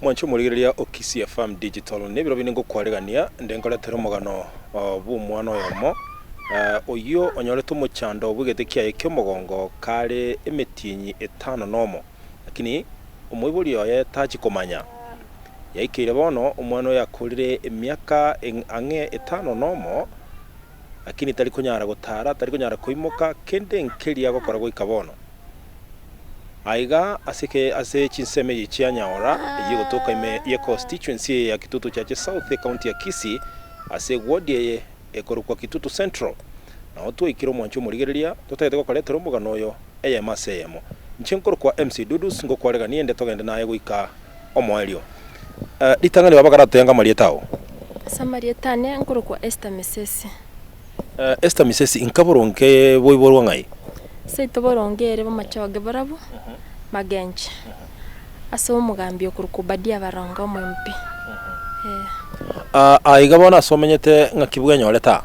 Mwancho murigereria Okisi FM Digital nebiro binengo kwaregania ndengoretero mugano bu mwana yomo oyo onyorete muchando bugete kiaye kyomugongo kare emetinyi etano nomo lakini umwiburi oye tachi komanya yaikire bono umwana yakurire emyaka ange etano nomo lakini tari kunyara gutara tari kunyara kuimuka kende nkeria gukora goika bono aiga ase chinseme yichianyaora yigotoka ime ye constituency ya Kitutu Chache South County ya Kisii ase ward ye ekorukwa Kitutu Central na otu ikiro mwancho murigereria totete gokoretero mugano oyo eye maseyemo nchenkorukwa MC Dudus ngokwarega niende togende naye guika omwelio litangani babagara tenga marietao samarietane nkorukwa Esther Misesi Esther Misesi inkaboronke boiborwa ngai seito borongere bamachoge barabo magenche aso mugambi okurukubadia barongo mwempi aiga bona somenyete ngakibwe nyoreta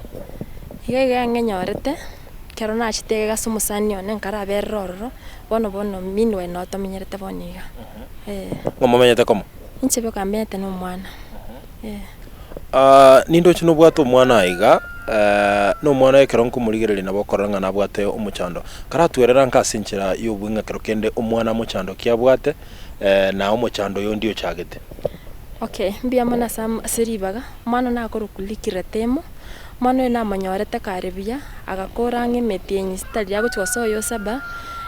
igega ngenyorete kero nachitege gasumusani one nkara berororo bono minwe no tomenyerete boniga ngomomenyete komo inchebe kambete no mwana nindo chino bwato mwana aiga no mwana ekero nkumurigereri nabo koranga nabwate umuchando karatwerera nkasinchira yobwinga kero kende umwana muchando kiabwate na umuchando yo ndio chagete okay mbia mana sam seribaga mwana nakorukulikira temo mwana na manyorete karebia agakorange metyenyi stali yago chwaso yo saba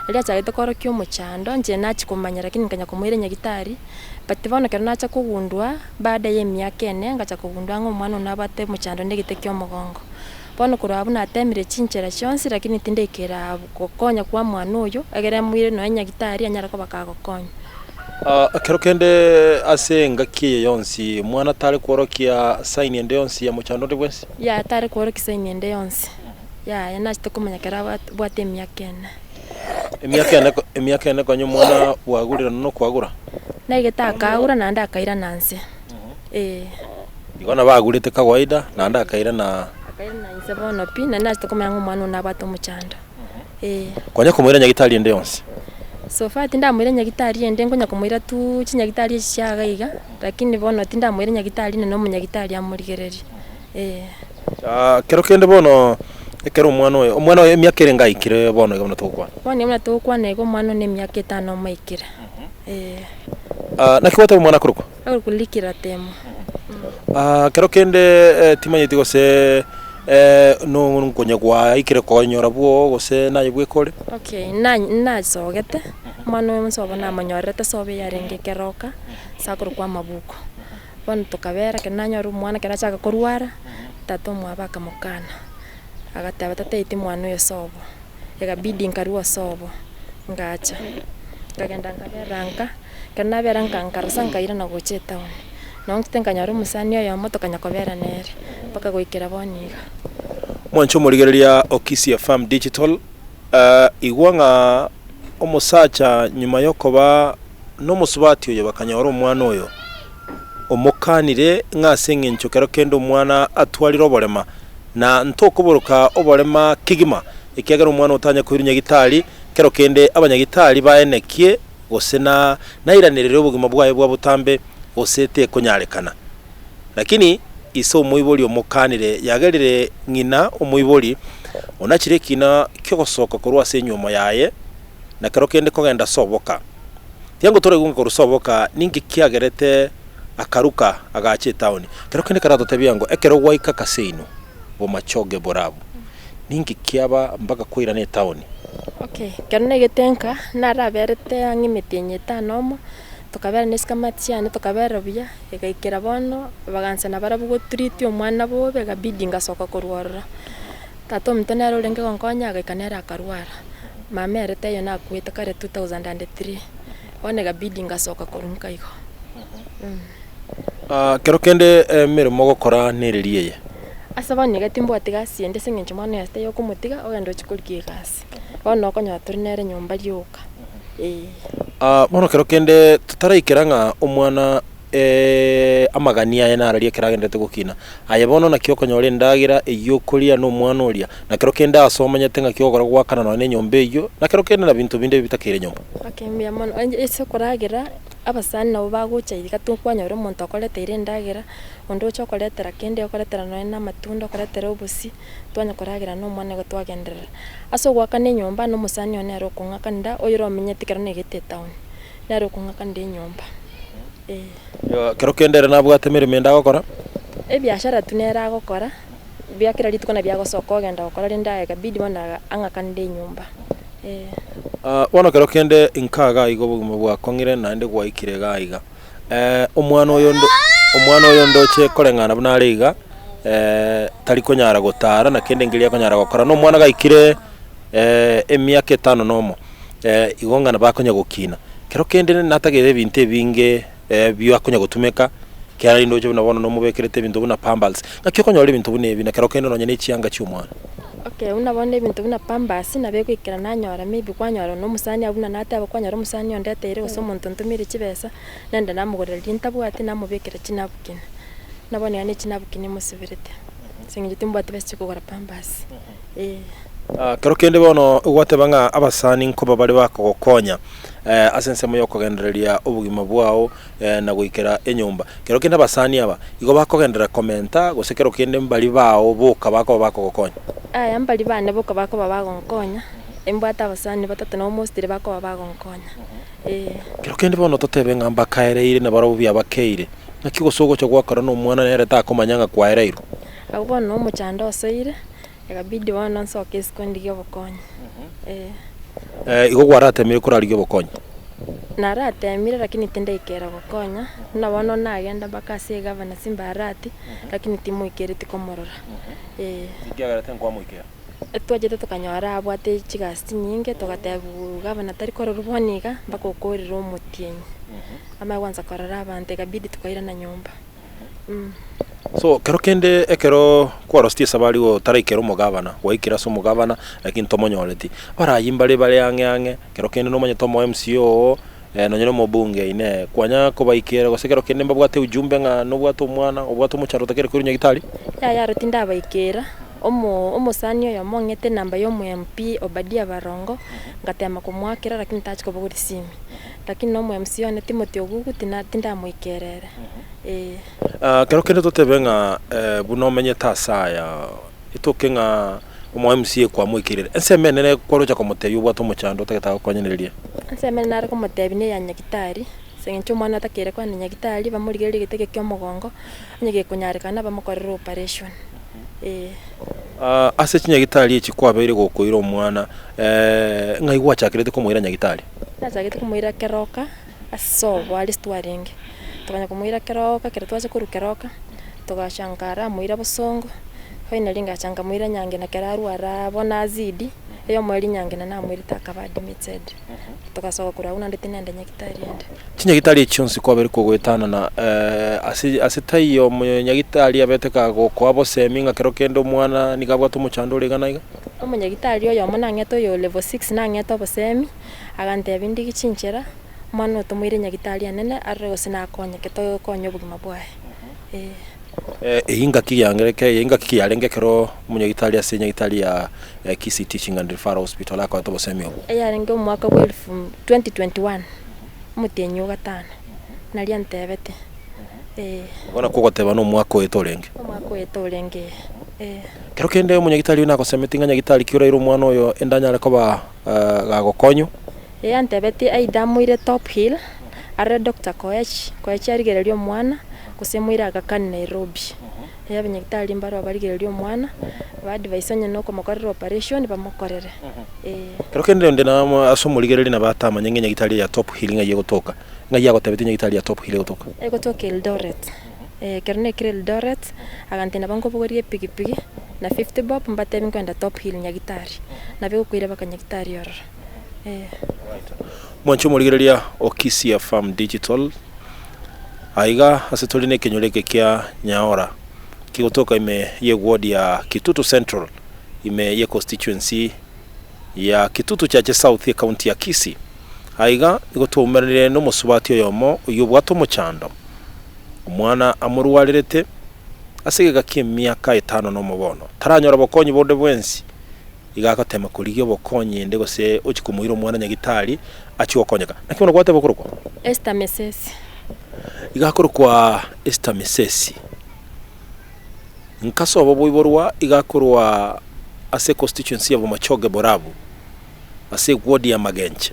elia chagete koro kyo muchando nje nachi kumanya lakini nkanya kumwire nyagitari bativona kero nacha kugundwa baada ye myaka ene ngacha kugundwa ngo mwana nabate muchando ndegite kyo mugongo bono kurabu na temire chinchera chonsi lakini tindekera kokonya kwa mwana uyo agere mwire no nyagitari anyara ko bakagokonya kero kende ase ngakiye yonsi mwana tare kworokia sign ende yonsi ya muchando ndebwensi ya tare kworokia sign ende yonsi ya nachite kumanya kera bwate myaka ene emyaka ene konyo mwana wagurira no kwagura naigeta akagura na ndakaira nanse igona bagurite kawaida na ndakaira na nse bono pi na nachite kumanya mwana nabato muchando kwanya kumwira nyagitari ende yonsi so far tindamwire nyagitari ende ngonya kumwira tu chinyagitari cyagaiga lakini bono tindamwire nyagitari no munyagitari amurigereri kero kende bono ekero omwana oyo emyaka ere ngaikire bono igona tokwana bono tokwana ego mwana ne myaka 5 maikire nakiwata mwana kuruko kulikira temo kero kende timanyiti gose no nkonya gwa ikire konyora bwo gose naye bwekore okay na sogete mwana msoba na manyorete sobe yarenge keroka sakuru kwa mabuko bono tukabera kenanyoru mwana keracha korwara tato mwabaka mukana agataba tateiti mwana yo sobo egabidi nkarua sobo ngacha kagenda ngaberanka kana beranka nkarasa nkaira na goche town nongtenkanyaru musani yo moto kanyakobera nere paka goikera boniga mwancho murigereria Okisi FM Digital igwanga omusacha nyuma yokoba no musubati oyo bakanyoro mwana oyo omukanire ngase nchokero kendo mwana atwaliro borema na ntokuburuka oborema kigima ikiagera umwana utanya kuhirunya gitari kero kende abanyagitari baenekie gose na iranirero ubugima bwaye bwa butambe gose te kunyarekana lakini iso umuyibori omukanire yagerire ngina umuyibori onachire kina kyogosoka kurwa senyuma yaye na kero kende kogenda soboka tiango tore gunga kurusoboka ningi kiagerete akaruka agache town kero kende karato tebiango ekero gwaika kaseino bomachoge borabu ningi kiaba mpaka kwira ne town okay kerne getenka naraberete angimetenye tanomo tukabera neskamatiane tukabera bya egaikera bono baganse na barabu treat omwana bo bega bidinga soka korwara tato mtenero lenge konkonya agaikanera akarwara mamerete yo nakwita kare 2003 one ga bidinga soka korunka iko kero kende mirimo gokora nereriye asaba negatimbo atigasi ende sengencho mwana yaste yo kumutiga ogendo chikuliki gasi bono konya turinere nyumba lyoka bono kero kende tutaraikiranga omwana amagania ya nararia kiragendete gukina aya bono na kyo konyore ndagira iyo kuria no mwana uria na kero kenda asomanyete nga kyo gora gwakana no ne nyombe iyo na kero kenda na bintu binde bitakire nyomba akembia mono ese kuragira abasani nabo bagucaithika tukwanyore omonto akoreteire ndagira ondo chokoretera kende okoretera no na matunda okoretera obusi twanya kuragira no mwana gotwagenderera aso gwakana nyomba no musani one aro kungakanida oyiro menyete kero negete town naro kungakanida nyomba kero kendere nabwate mirimo enda gukora ebiashara tunera gukora biakira ritu kana biagosoko genda gukora rinda bidi bona angakanide nyumba wana kero kende inkaga igo bugimo bwa kongire nande gwaikire gaiga omwana oyo ndoche korengana buna riga tari konyara gotara na kende ngiria konyara gukora no mwana gaikire emiaka 5 nomo igongana bakonya gukina kero kende natagere binte binge biyo akonya gutumeka kera indo je bunabona no mubekerete bintu buna pambals nakyo konyore bintu bune bina kero kende nonye n'ikiyanga cy'umwana okay unabona bintu buna pambas na bekwikira nanyora maybe kwanyora no musani abuna nate abakwanyora musani ondetere uso muntu ntumire kibesa nende namugorera lintabwate namubekera kinabukina nabone yani kinabukine musubirete singije mbate bese kugora pambas kero kende bono ugwate banga abasani nko bari bakogokonya asense moyo kogendereria obugima bwao na guikera enyumba kero kende abasani aba igo bakogendera komenta gusekero kende mbali bao boka bakogokonya mbali bane boka bagogokonya embwata abasani batatu no mostire bagogokonya kero kende bono totebe ngamba kaereire na baro bya bakeire nakigo sogo cyo gwakara no mwana nere ta komanyanga kwaereiro abo no muchando soire yakabidi wana nsoke sikondi yobokonya igo gwaratemire kurarigyo bokonya naratemire lakini tende ikera bokonya nabona nagenda bakase gavana simbarati lakini timu ikerete komorora ikiagarate nkwa muikera twajete tukanyora abwate chigasti nyinge tugatebu gavana tari kororuboniga bakokorera omutienyi ama kwanza korora abante kabidi tukaira na nyumba so kero kende ekero kwarostie sabali go taraikero mugavana waikira so mugavana lakini tomonyoreti barayimbale bale yange kero kende no manyo tomo MCO no nyino mobunge ine kwanya ko baikera go sekero kende mbabwate ujumbe nga no bwato mwana obwato mucharo takere kuri nyagitali ya rotinda baikera omusani oyo mongete namba yo MP Obadia Barongo ngatema kumwakira lakini tachiko buguri simi lakini no MCO ne Timothy Ogugu tinda muikerere kero kende totebenga buno menye tasaya itokenga omo MCA kwa muikirire ensemenene kworocha komoteyo bwato muchando taketa kwanyenereria ensemenene komotebine ya nyagitari sencho mwana takere kwa nyagitari bamurigeri gitege kyo mugongo nyege kunyarekana bamukorera operation ase chinyagitari echikwabere gokoira omwana ngaigwa chakirete komoira nyagitari nachagete komoira keroka asobo ali stwaringe tukanya komoira keroka kere twaje kurukeroka tugashangara moira busongo finally ngachanga moira nyange na keraru arabona azidi eyo mweri nyange na mweri takabadi mitsed tukasoka kurauna ndete nende nyagitari ende chinyagitari echionsi kwabere kogwetana na asitayo nyagitari abeteka gokwabo seminga kero kendo mwana nigabwato muchando regana iga omunyagitari oyo monangeto yo level 6 nangeto bosemi agante bindi gichinchera mwana otomwire nyagitari anene arose na akonye keto konyo bugima bwae inga kiyangereke inga kiyarenge kero munyagitari ase nyagitari ya Kisii Teaching and Referral Hospital akwa to bosemi obo yarenge mwaka wa 2021 mutenyo gatano nali antebete bona kugoteba no mwaka wetorenge kero kende munyagitari na kosemetinga nyagitari kiurairo mwana oyo endanyara koba gagokonyo antebete aidamuire Top Hill are Dr. Koech arigererio mwana kusemuira agakani Nairobi abanyagitari mbaro barigererio mwana badvisanya no komokorera operation bamukorere kero kende nde na asomurigereri na batamanya nyagitari ya Top Hill ngaye gotoka ngaye agotebete nyagitari ya Top Hill gotoka egotoka Eldoret kerne Eldoret agantina bango bugorie pigipigi na 50 bob mbatebe kwenda Top Hill nyagitari na bego kuira bakanyagitari yor mwancho murigereria Okisia Farm Digital aiga asetoline kenyoleke kia nyaora kigotoka ime ye ward ya Kitutu Central ime ye constituency ya Kitutu Chache South ya county ya Kisii aiga igotomerere no musubati yomo uyubwato muchando omwana amurwarirete asige miaka 5 no mubono taranyora bokonyi bode bwensi igakatema kuligyo bokonyi ndego se ukikumuira omwana nyagitari achiokonyeka nakibona kwate bokorokwa Esther Mesesi igakorokwa Esther Mesesi nkaso bobo iborwa igakorwa ase constituency ya Machoge Borabu ase ward ya Magenche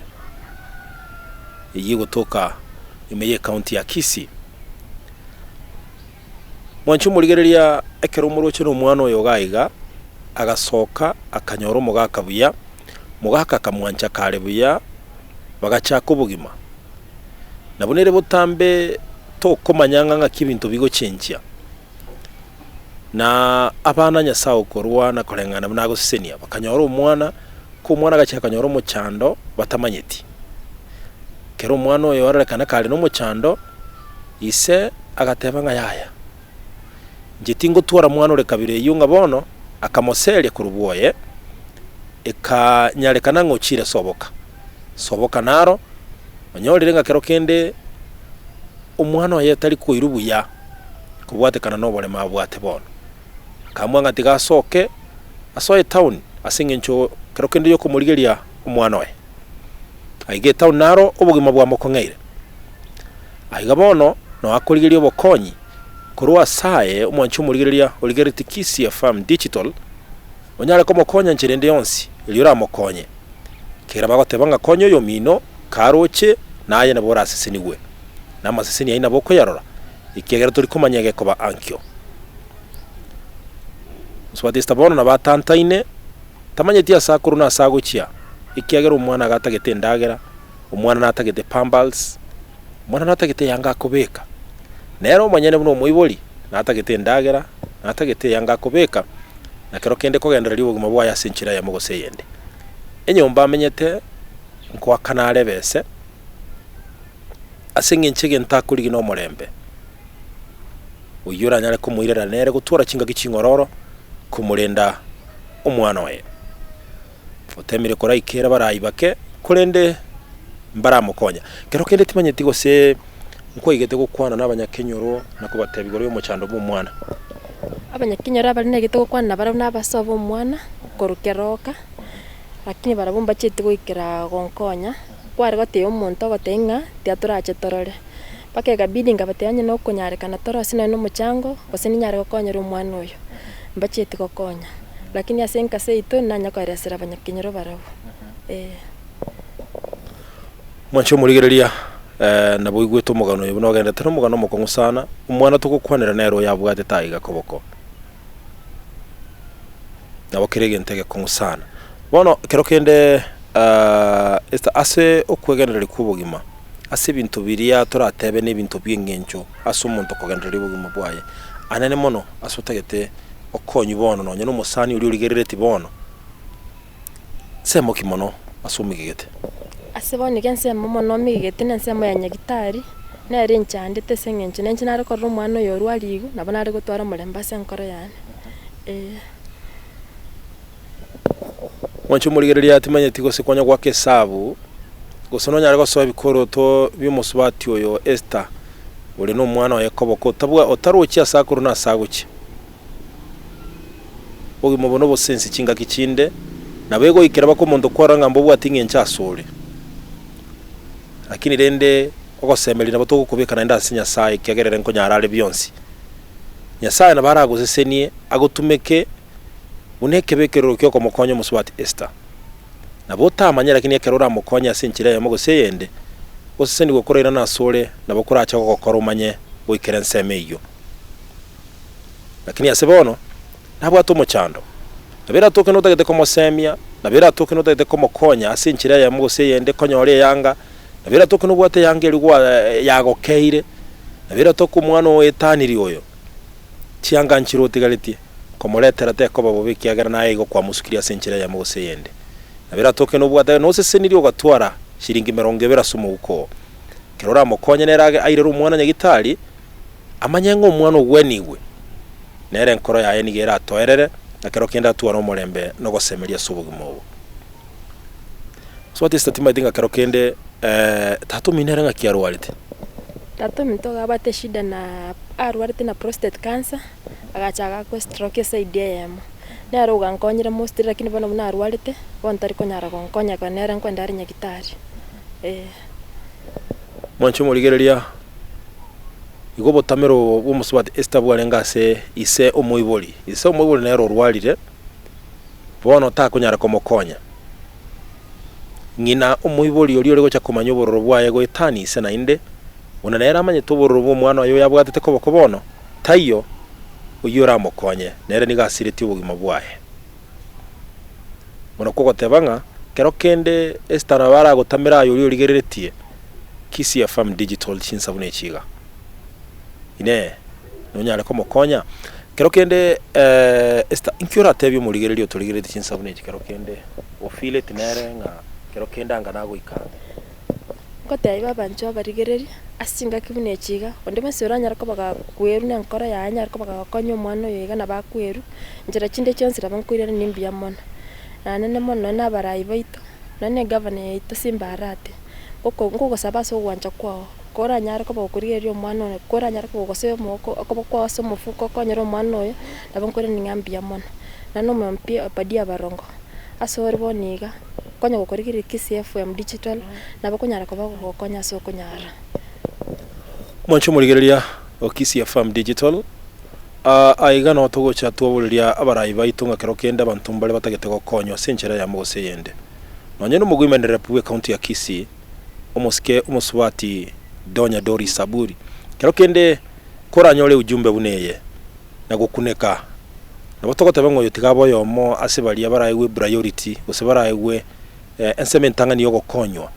iyi gutoka imeye county ya Kisii mwanchu murigereria ekero muroche no mwana oyo gaiga agasoka akanyoro mugakabuya mugaka kamwancha karebuya bagachaka ubugima nabonere butambe to komanyanga nga kibintu bigo chenjia na abana nyasawo korwa na kolengana nago senia bakanyoro umwana ko umwana gachaka kanyoro mu chando batamanyeti kero umwana oyo ararekana kali no mu chando ise agateba nga yaya njitingo twara mwana ore kabire yunga bono akamosele kuruboye eka nyarekana ngochire soboka naro onyorire nga kero kende umwana oyo tali kuirubuya kubwate kana nobole mabwate bono kamwanga tigasoke asoye town asingencho kero kende yo kumurigeria umwana oyo aige town naro obugima bwa mokongeire aiga bono no akurigeria obokonyi kurwa sae umwanchu murigeria oligeriti Kisii FM Digital onyale ko mokonya nchirende yonsi iliyora mokonye kera bagotebanga konyo yo mino karoche naye na bora asesiniwe namasesini aina boko yarora ikegera turi kumanyege ko ba ankyo swatista bono na batantaine tamanye tia sakuru na saguchia ikegera umwana gatagete ndagera umwana natagete pambals umwana natagete yanga kobeka nero manyene buno muiboli natagete ndagera natagete yanga kobeka na kero kende kogendera libuguma bwa yasinchira ya mugose yende enyomba amenyete nko akanale bese asinge nchege ntakuri no murembe uyura nyale kumuirera nere gutura kinga gicingororo kumurenda umwana we otemire kora ikera barayibake kurende mbara mukonya kero kende timanye tigose nko igete gukwana n'abanyakenyoro nakubatebigoro yo mu cyando b'umwana abanyakenyoro abarine gete gukwana bara n'abasobo umwana korukeroka lakini barabumba chete goikera gonkonya kware gote umuntu gotenga tiaturache torore bakega bidding abatanye no kunyarekana torosi no muchango gose ninyare gokonyera umwana oyo mbachete gokonya lakini asenka seito nanya kwaresera abanyakenyoro barabo mwancho murigereria na boigweto mugano yo nogenda tano mugano mukongo sana umwana tukukwanira nero yabwate taiga koboko nabo kirege ntege kongo sana bono kero kende esta ase okwegendera kubugima ase bintu biriya toratebe ne bintu by'ingencho ase umuntu kogendera ibugima bwaye anene mono asotagete okonyi bono no nyano musani uri urigerereti bono semo kimono asumigete asebone kense momo no migete nensemo ya nyagitari nere nchandete sengenche nenche nare ko rumwana yo rwaligu nabo nare gutwara mulemba senkoro yane mwancho murigereria atimanye tigose kwanya kwa kesabu gosono nyare go soba bikoro to bimusubati oyo Esther uri no mwana wa Yakoboko tabwa otaruki asakuru na saguki ogi mubono bosensi kinga kicinde nabego ikera bako mondo kwaranga mbobu atinge nchasore lakini rende ogosemelira bato kubika na ndasi nyasaye kiagerere nko nyarale byonsi nyasaye na baraguze senie agotumeke uneke bekero kyo komokonyo musubati Esther nabo tamanya lakini yakerora mokonya asinchira ya mugose yende osesendi gokorera na sore nabo kuracha gokora umanye boikere nseme iyo lakini asebono nabo atomo chando nabera toke no tagete komo semia nabera toke no tagete komo konya asinchira ya mugose yende konyore yanga nabera toke no bwate yange ligwa yagokeire nabera toke umwana wetaniri oyo chianga nchiro tigaliti komoletera te ko babo bikiagera naye go kwa musukiria asinchira ya mugose yende nabera toke no bwate no seseniri ogatwara shiringi 20 sumu uko kerora mokonya nerage aire rumwana nyagitari amanyengo umwana ugweniwe nere nkoro yaye nigera toerere na kero kenda tuwa no mulembe no gosemeria subugimo so ati statima dinga kero kende tatu minere nga kiarwalite tato mitoka abate shida na arwarite na prostate cancer agachaga kwa stroke SIDM nero ugankonyire most lakini bono muna arwarite bontari konyara gonkonya kanera nkwenda nyagitari mwancho murigereria igo botamero bomusubati Esther bwarengase ise omoibori nero rwarire bono takunyara komokonya ngina omoibori ori ori gocha kumanya obororo bwaye goetani ise nainde ona nera amanye tobororo bwo mwana oyo yabwatete koboko bono taiyo uyora mokonye nere nigasiriti ubugima bwaye mono kogotebanga kero kende Esther bara gotamera ayo ori origereretie Kisii FM Digital chinsabune chiga ine nonyare komokonya kero kende Esther inkyora tebi murigererio turigerete chinsabune kero kende ofile tinere nga kero kende anga nago ikanga kote babancho abarigereri asinga kibune chiga onde masura nyara ko baga kweru ne nkora ya nyara ko baga konyo mwana yega na bakweru njira chinde chonsira bankwirere nimbia mona nane mono na barayi baito nane governor ito simbarate ngoko sabaso wancha kwao kora nyara ko bakurigerio mwana ne kora nyara ko gose moko ko kwa so mufuko konyero mwana oyo nabankwire ningambia mona nano mpia padia barongo asori boniga konya gukorigira Kisii FM Digital nabo kunyara ko bagokonya so kunyara mwancho murigereria Kisii FM Digital aiga no togocha tuobuliria abarayi baitunga kero kenda bantu mbale batagete gokonyo senchera ya mugose yende nonye no mugwimenera puwe county ya Kisii omusike umusubati Donya Dori Saburi kero kende koranyole ujumbe buneye na gukuneka nabo togote bango yotigabo yomo asibali abarayi we priority usibarayi we ensementanga niyo gokonywa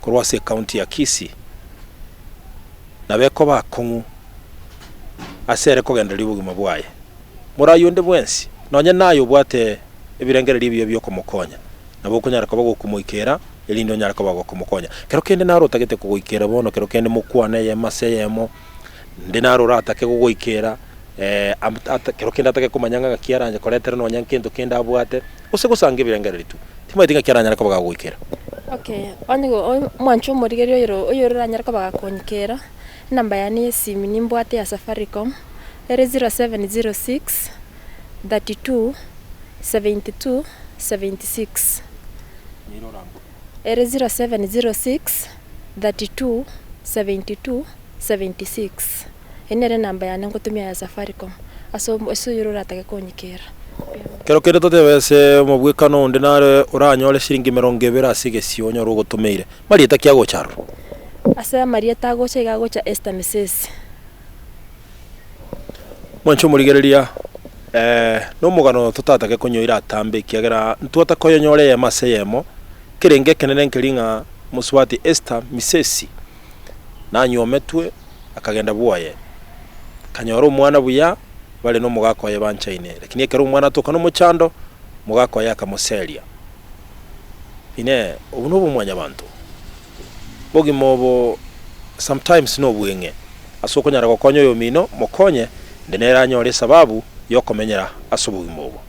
kurwase county ya Kisii nabeko bakongu asere kogendera ubugima bwaye murayonde bwensi nonye nayo bwate ebirengereri byo byokomokonya nabo kunyara ko bagokumuikera elindo nyara ko bagokumukonya kero kende naro tagete kugoikera bono kero kende mukwane ye maseyemo ndi naro ratake kugoikera kero kende atake kumanyanga gakiaranje koretera no nyankendo kenda abwate use gusange birengereri tu timatinga kiaranya ko bagagoikera okay onigo mwancho murigerio oyo ranyara ko bagakonyikera namba yani simu nimbwate ya Safaricom 0706 32 72 76 0706 32 72 76 enere namba yani ngotumia ya Safaricom aso yoro ratake konyikera kero kende totebese mobwekano onde nare uranyole shiringi 20 asige sionyo rugotumeire mari etakiago charo asa Maria tagocha igagocha Esther Mrs mwancho murigereria no mugano tutatake konyoira atambe kiagera ntuota koyonyore ya maseyemo kirenge kenene nkiringa muswati Esther Mrs na nyometwe akagenda buwaye kanyoro umwana buya bale no mugako ye banchaine lakini ekero umwana toka no muchando mugako ya kamoselia ine ubuno bumwanya bantu bogi mobo sometimes no bwenge asoko nyara gokonyo yo mino mokonye ndenera nyore sababu yokomenyera asubugi mobo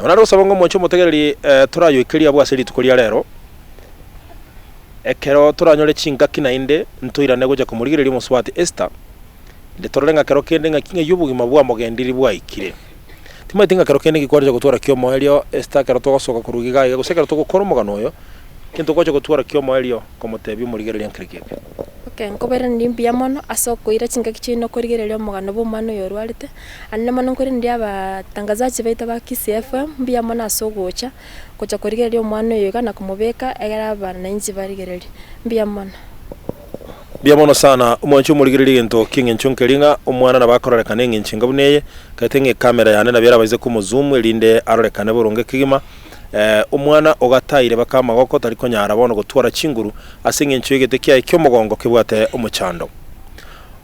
naro sabongo mwancho mutegereri turayo ikiria bwaseri tukuria rero ekero turanyore chinga kinainde ntuirane goja kumurigereria muswati Esther ndetorenga kero kende ngakinga yubugima bwa mogendiri bwa ikire timatinga kero kende gikwarije gutwara kyo moelio Esther kero togosoka kurugiga guseka togokora mugano yo kintu kwaje gutwara kyo moelio komotebi murigereria nkirikeke okay nkobera ndimbia mono asoko ira chinga kichino kurigereria mugano bo mano yorwarite anne mono kuri ndi abatangazaji baita ba Kisii FM mbia mono asogocha kuja kurigereria mwana yoga na kumubeka egera bana inji barigereria mbia mono sana umwancho murigereria into kinge nchonkeringa umwana nabakorerekana nginchinga buneye katenge kamera yane nabira baze kumuzoom elinde arorekane boronge kigima umwana ogataire bakama goko tariko nyara bono gutwara chinguru asinge nchwegete kya kyo mugongo kibwate umuchando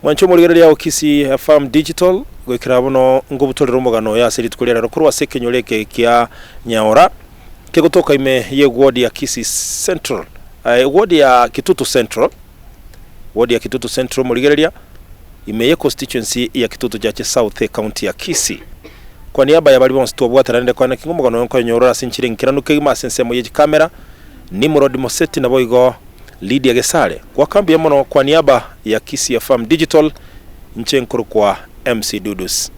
mwancho murigereria Kisii FM Digital gwikira bono ngubutolero mugano ya seri tukulera rokuru wasekenyoleke kya nyaora kegotoka ime ye ward ya Kisii Central ward ya Kitutu Central murigereria ime ye constituency ya Kitutu jache South County ya Kisii kwa niaba ya bali bonse tobwatarande kwa na kingo mugano nko nyorora sinchire nkiranuke ima sensemo ye kamera ni Murodi Moseti na boigo Lydia Gesare kwa kambi ya mono kwa niaba ya Kisii FM Digital nchenkuru kwa MC Dudus.